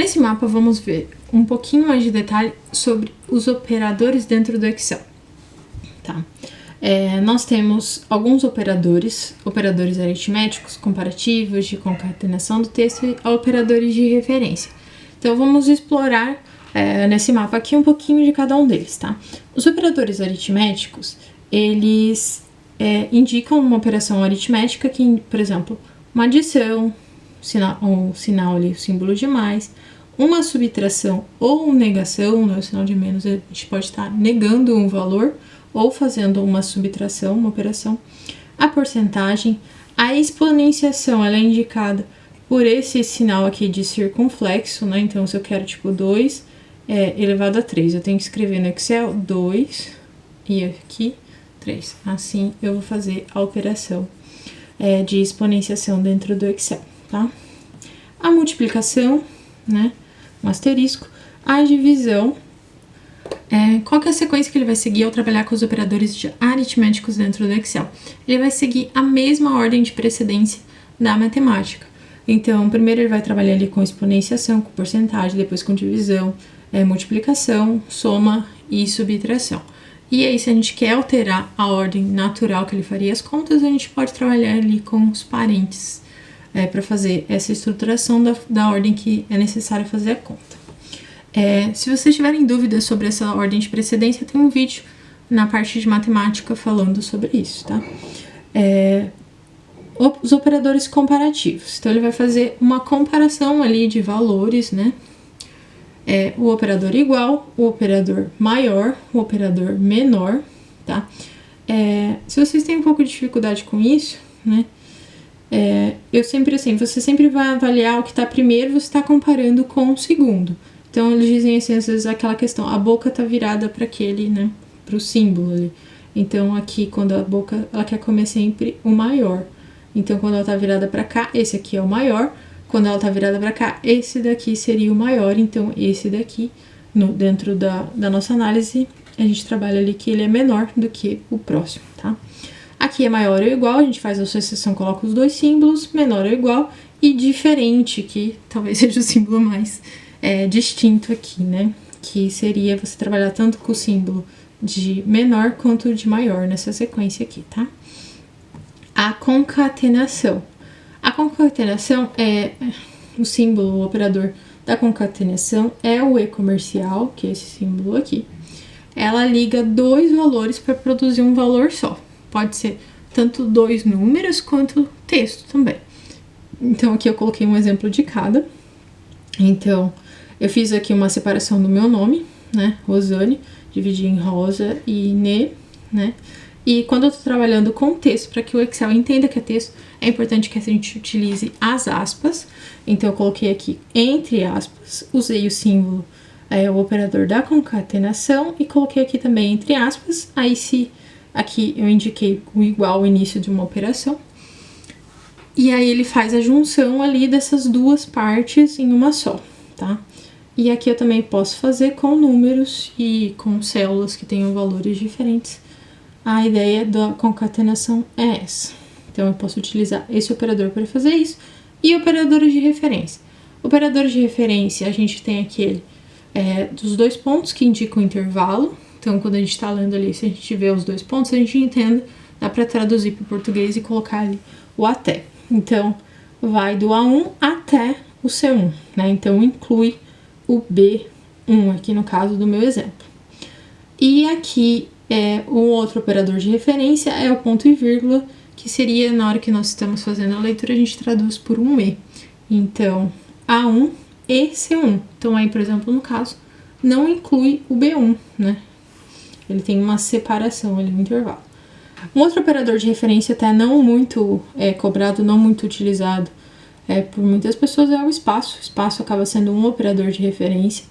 Nesse mapa, vamos ver um pouquinho mais de detalhe sobre os operadores dentro do Excel. Tá? Nós temos alguns operadores aritméticos, comparativos, de concatenação do texto e operadores de referência. Então, vamos explorar nesse mapa aqui um pouquinho de cada um deles, tá? Os operadores aritméticos, eles indicam uma operação aritmética que, por exemplo, uma adição, um sinal ali, o símbolo de mais, uma subtração ou uma negação, né, o sinal de menos, a gente pode estar negando um valor ou fazendo uma subtração, uma operação. A porcentagem, a exponenciação, ela é indicada por esse sinal aqui de circunflexo, né? Então, se eu quero tipo 2 elevado a 3, eu tenho que escrever no Excel 2 e aqui 3. Assim, eu vou fazer a operação de exponenciação dentro do Excel, tá? A multiplicação, né? Um asterisco. A divisão. Qual que é a sequência que ele vai seguir ao trabalhar com os operadores aritméticos dentro do Excel? Ele vai seguir a mesma ordem de precedência da matemática. Então, primeiro ele vai trabalhar ali com exponenciação, com porcentagem, depois com divisão, multiplicação, soma e subtração. E aí, se a gente quer alterar a ordem natural que ele faria as contas, a gente pode trabalhar ali com os parênteses para fazer essa estruturação da ordem que é necessário fazer a conta. Se vocês tiverem dúvidas sobre essa ordem de precedência, tem um vídeo na parte de matemática falando sobre isso, tá? Os operadores comparativos. Então, ele vai fazer uma comparação ali de valores, né? O operador igual, o operador maior, o operador menor, tá? Se vocês têm um pouco de dificuldade com isso, né? Eu sempre assim, você sempre vai avaliar o que está primeiro, você está comparando com o segundo. Então, eles dizem assim, às vezes, aquela questão, a boca tá virada para aquele, né, para o símbolo ali. Então, aqui, quando a boca, ela quer comer sempre o maior. Então, quando ela tá virada para cá, esse aqui é o maior. Quando ela tá virada para cá, esse daqui seria o maior. Então, esse daqui, dentro da nossa análise, a gente trabalha ali que ele é menor do que o próximo, tá? Aqui é maior ou igual, a gente faz a associação, coloca os dois símbolos, menor ou igual, e diferente, que talvez seja o símbolo mais distinto aqui, né? Que seria você trabalhar tanto com o símbolo de menor quanto de maior nessa sequência aqui, tá? A concatenação. A concatenação o símbolo, o operador da concatenação é o e-comercial, que é esse símbolo aqui. Ela liga dois valores para produzir um valor só. Pode ser tanto dois números quanto texto também. Então, aqui eu coloquei um exemplo de cada. Então, eu fiz aqui uma separação do meu nome, né, Rosane, dividi em Rosa e Nê, né, e quando eu tô trabalhando com texto, para que o Excel entenda que é texto, é importante que a gente utilize as aspas. Então, eu coloquei aqui entre aspas, usei o símbolo, o operador da concatenação, e coloquei aqui também entre aspas, aí se aqui eu indiquei o igual ao início de uma operação, e aí ele faz a junção ali dessas duas partes em uma só, tá? E aqui eu também posso fazer com números e com células que tenham valores diferentes. A ideia da concatenação é essa. Então, eu posso utilizar esse operador para fazer isso. E operadores de referência. Operadores de referência, a gente tem aquele dos dois pontos que indicam o intervalo. Então, quando a gente está lendo ali, se a gente vê os dois pontos, a gente entende, dá para traduzir para o português e colocar ali o até. Então, vai do A1 até o C1, né? Então, inclui o B1 aqui no caso do meu exemplo. E aqui um outro operador de referência é o ponto e vírgula, que seria na hora que nós estamos fazendo a leitura, a gente traduz por um E. Então, A1 e C1. Então, aí, por exemplo, no caso, não inclui o B1, né? Ele tem uma separação ali no intervalo. Um outro operador de referência até não muito cobrado, não muito utilizado por muitas pessoas é o espaço. O espaço acaba sendo um operador de referência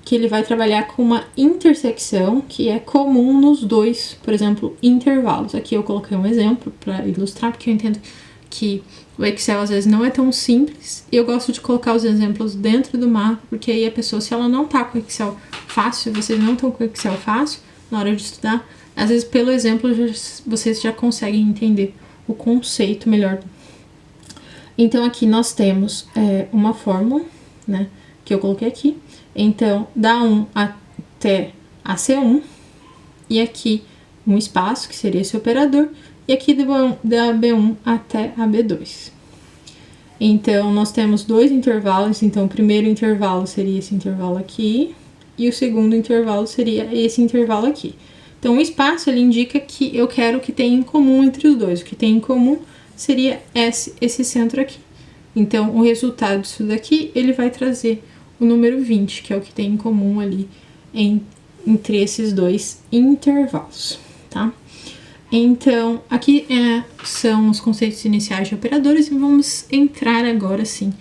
que ele vai trabalhar com uma intersecção que é comum nos dois, por exemplo, intervalos. Aqui eu coloquei um exemplo para ilustrar, porque eu entendo que o Excel às vezes não é tão simples. E eu gosto de colocar os exemplos dentro do mapa, porque aí a pessoa, se ela não tá com o Excel fácil, vocês não estão com o Excel fácil na hora de estudar, às vezes pelo exemplo vocês já conseguem entender o conceito melhor. Então aqui nós temos uma fórmula, né, que eu coloquei aqui. Então, da 1 até a C1, e aqui um espaço, que seria esse operador, e aqui da B1 até a B2. Então, nós temos dois intervalos, então o primeiro intervalo seria esse intervalo aqui, e o segundo intervalo seria esse intervalo aqui. Então, o espaço, ele indica que eu quero que tenha em comum entre os dois. O que tem em comum seria esse centro aqui. Então, o resultado disso daqui, ele vai trazer o número 20, que é o que tem em comum ali entre esses dois intervalos, tá? Então, aqui são os conceitos iniciais de operadores e vamos entrar agora, sim,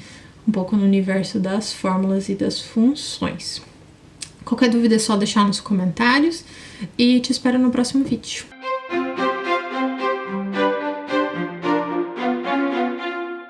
um pouco no universo das fórmulas e das funções. Qualquer dúvida é só deixar nos comentários e te espero no próximo vídeo.